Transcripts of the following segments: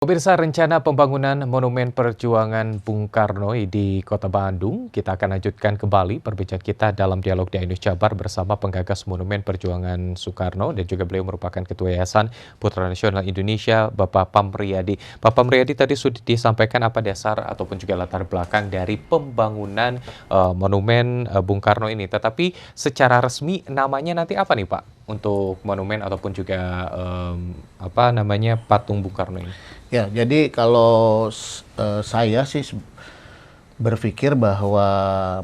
Pemirsa, rencana pembangunan Monumen Perjuangan Bung Karno di Kota Bandung, kita akan lanjutkan kembali perbincangan kita dalam dialog di Ainus Jabar bersama penggagas Monumen Perjuangan Soekarno dan juga beliau merupakan Ketua Yayasan Putra Nasional Indonesia, Bapak Pamriyadi. Pak Pamriyadi, tadi sudah disampaikan apa dasar ataupun juga latar belakang dari pembangunan Monumen Bung Karno ini. Tetapi secara resmi namanya nanti apa nih Pak? Untuk monumen ataupun juga patung Bung Karno ini? Ya, jadi kalau saya sih berpikir bahwa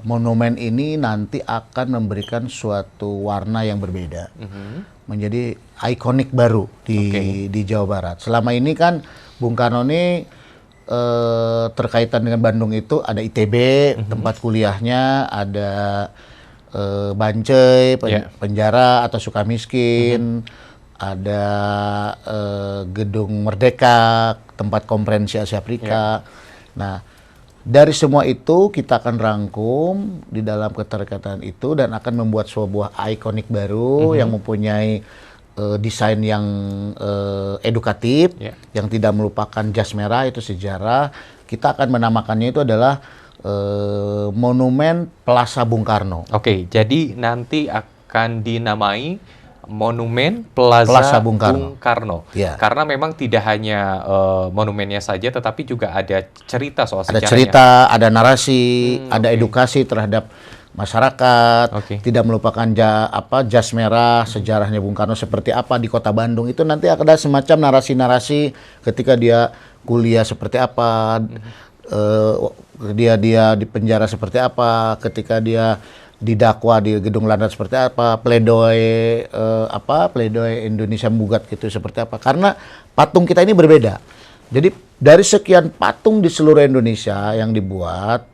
monumen ini nanti akan memberikan suatu warna yang berbeda, menjadi ikonik baru di Jawa Barat. Selama ini kan Bung Karno ini terkaitan dengan Bandung itu ada ITB, tempat kuliahnya, ada Bancai, penjara atau Sukamiskin, ada Gedung Merdeka, tempat konferensi Asia Afrika. Nah, dari semua itu kita akan rangkum di dalam keterkaitan itu dan akan membuat sebuah ikonik baru yang mempunyai desain yang edukatif, yang tidak melupakan jas merah, itu sejarah. Kita akan menamakannya itu adalah Monumen Plaza Bung Karno. Oke, jadi nanti akan dinamai Monumen Plaza Bung Karno. Ya. Karena memang tidak hanya monumennya saja, tetapi juga ada cerita soal sejarahnya. Ada cerita, ada narasi, ada edukasi terhadap masyarakat. Tidak melupakan jas merah, sejarahnya Bung Karno seperti apa di Kota Bandung. Itu nanti ada semacam narasi-narasi ketika dia kuliah seperti apa, dia di penjara seperti apa, ketika dia didakwa di Gedung Landat seperti apa, pledoi Indonesia Menggugat gitu seperti apa. Karena patung kita ini berbeda. Jadi dari sekian patung di seluruh Indonesia yang dibuat,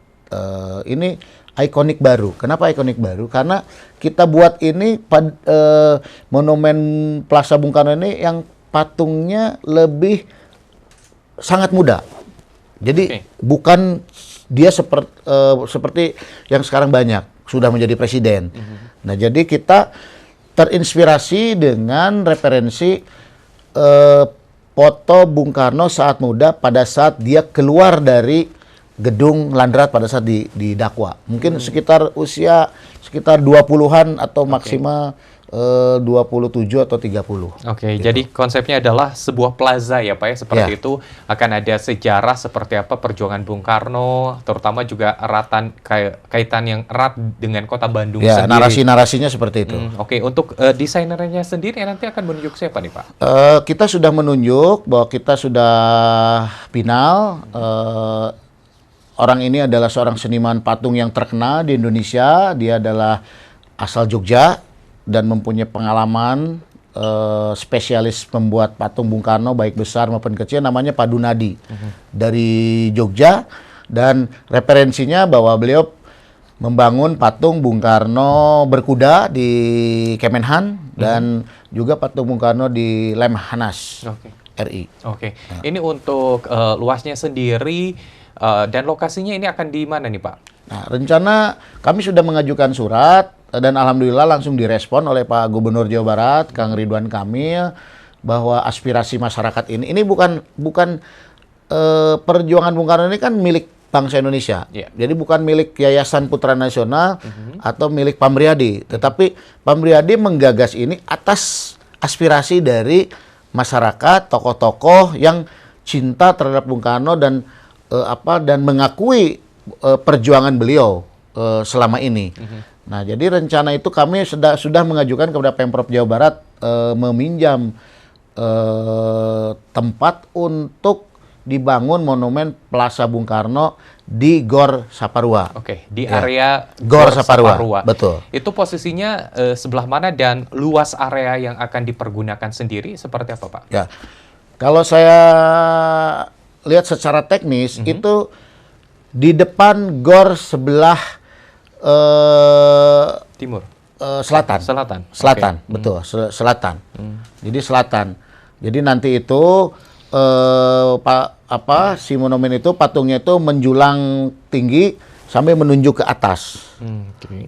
ini ikonik baru. Kenapa ikonik baru? Karena kita buat ini Monumen Plaza Bung Karno ini yang patungnya lebih sangat muda. Jadi bukan dia seperti yang sekarang banyak sudah menjadi presiden. Nah, jadi kita terinspirasi dengan referensi foto Bung Karno saat muda pada saat dia keluar dari Gedung Landrat pada saat didakwa. Mungkin sekitar usia sekitar 20-an atau maksimal 27 atau 30. Oke, gitu. Jadi konsepnya adalah sebuah plaza ya Pak ya, seperti itu. Akan ada sejarah seperti apa perjuangan Bung Karno, terutama juga kaitan yang erat dengan Kota Bandung sendiri. Narasi-narasinya seperti itu. Oke, untuk desainernya sendiri nanti akan menunjuk siapa nih Pak? Kita sudah menunjuk bahwa kita sudah final. Orang ini adalah seorang seniman patung yang terkenal di Indonesia. Dia adalah asal Jogja dan mempunyai pengalaman spesialis membuat patung Bung Karno baik besar maupun kecil, namanya Pak Dunadi dari Jogja, dan referensinya bahwa beliau membangun patung Bung Karno berkuda di Kemenhan dan juga patung Bung Karno di Lemhanas RI. Nah. Ini untuk luasnya sendiri dan lokasinya ini akan di mana nih Pak? Nah, rencana kami sudah mengajukan surat dan alhamdulillah langsung direspon oleh Pak Gubernur Jawa Barat, Kang Ridwan Kamil, bahwa aspirasi masyarakat ini bukan perjuangan Bung Karno ini kan milik bangsa Indonesia. Jadi bukan milik Yayasan Putra Nasional atau milik Pamriyadi, tetapi Pamriyadi menggagas ini atas aspirasi dari masyarakat, tokoh-tokoh yang cinta terhadap Bung Karno dan mengakui perjuangan beliau selama ini. Nah, jadi rencana itu kami sudah mengajukan kepada Pemprov Jawa Barat meminjam tempat untuk dibangun Monumen Plaza Bung Karno di Gor Saparua. Di area Gor Saparua. Betul. Itu posisinya sebelah mana dan luas area yang akan dipergunakan sendiri seperti apa Pak? Ya, kalau saya lihat secara teknis itu di depan gor sebelah timur, selatan, betul, selatan. Jadi selatan. Jadi nanti itu si monumen itu patungnya itu menjulang tinggi sampai menunjuk ke atas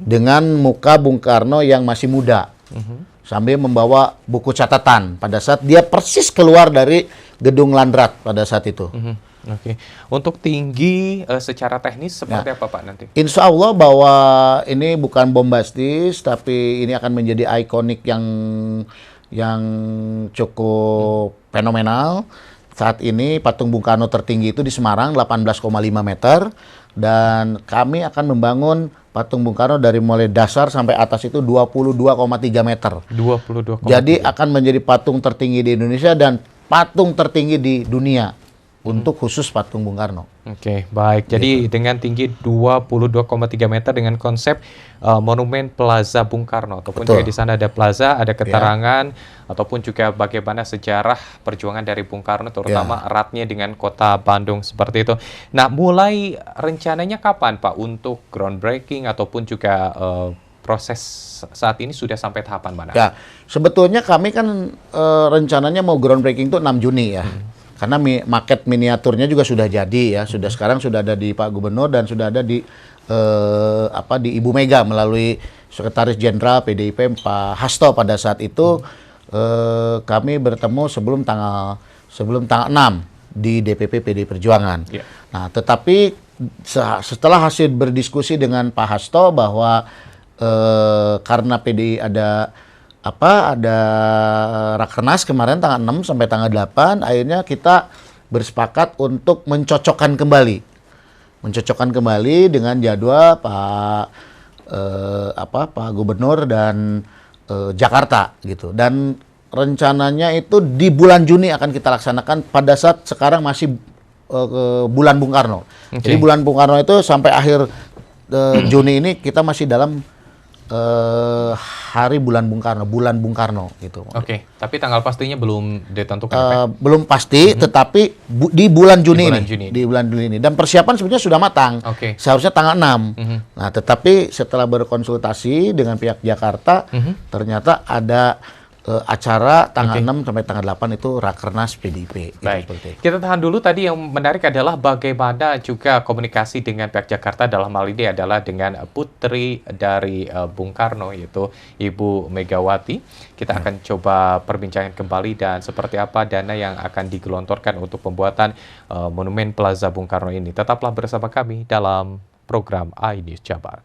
dengan muka Bung Karno yang masih muda. sambil membawa buku catatan pada saat dia persis keluar dari gedung Landrat pada saat itu. Oke. Untuk tinggi secara teknis seperti apa Pak nanti? Insya Allah bahwa ini bukan bombastis, tapi ini akan menjadi ikonik yang cukup fenomenal. Saat ini patung Bung Karno tertinggi itu di Semarang 18,5 meter, dan kami akan membangun patung Bung Karno dari mulai dasar sampai atas itu 22,3 meter. 22,3. Jadi akan menjadi patung tertinggi di Indonesia dan patung tertinggi di dunia untuk khusus patung Bung Karno. Oke, baik. Jadi dengan tinggi 22,3 meter dengan konsep Monumen Plaza Bung Karno, ataupun juga di sana ada plaza, ada keterangan, ataupun juga bagaimana sejarah perjuangan dari Bung Karno, terutama eratnya dengan kota Bandung seperti itu. Nah, mulai rencananya kapan Pak untuk groundbreaking ataupun juga proses saat ini sudah sampai tahapan mana? Ya, sebetulnya kami kan rencananya mau groundbreaking itu 6 Juni ya. Karena maket miniaturnya juga sudah jadi ya, sekarang sudah ada di Pak Gubernur dan sudah ada di di Ibu Mega melalui Sekretaris Jenderal PDIP Pak Hasto pada saat itu. Kami bertemu sebelum tanggal 6 di DPP PDI Perjuangan. Nah, tetapi setelah hasil berdiskusi dengan Pak Hasto bahwa karena PDI ada Rakernas kemarin tanggal 6 sampai tanggal 8, akhirnya kita bersepakat untuk mencocokkan kembali dengan jadwal Pak Gubernur dan Jakarta gitu. Dan rencananya itu di bulan Juni akan kita laksanakan pada saat sekarang masih bulan Bung Karno. Jadi bulan Bung Karno itu sampai akhir Juni ini kita masih dalam hari bulan Bung Karno gitu. Oke, tapi tanggal pastinya belum ditentukan. Belum pasti, tetapi di bulan Juni ini. Dan persiapan sebenarnya sudah matang. Seharusnya tanggal 6. Nah, tetapi setelah berkonsultasi dengan pihak Jakarta, ternyata ada acara tanggal 6 sampai tanggal 8 itu Rakernas PDIP. Baik, kita tahan dulu. Tadi yang menarik adalah bagaimana juga komunikasi dengan pihak Jakarta, dalam hal ini adalah dengan putri dari Bung Karno, yaitu Ibu Megawati. Kita akan coba perbincangkan kembali dan seperti apa dana yang akan digelontorkan untuk pembuatan Monumen Plaza Bung Karno ini. Tetaplah bersama kami dalam program iNews Jabar.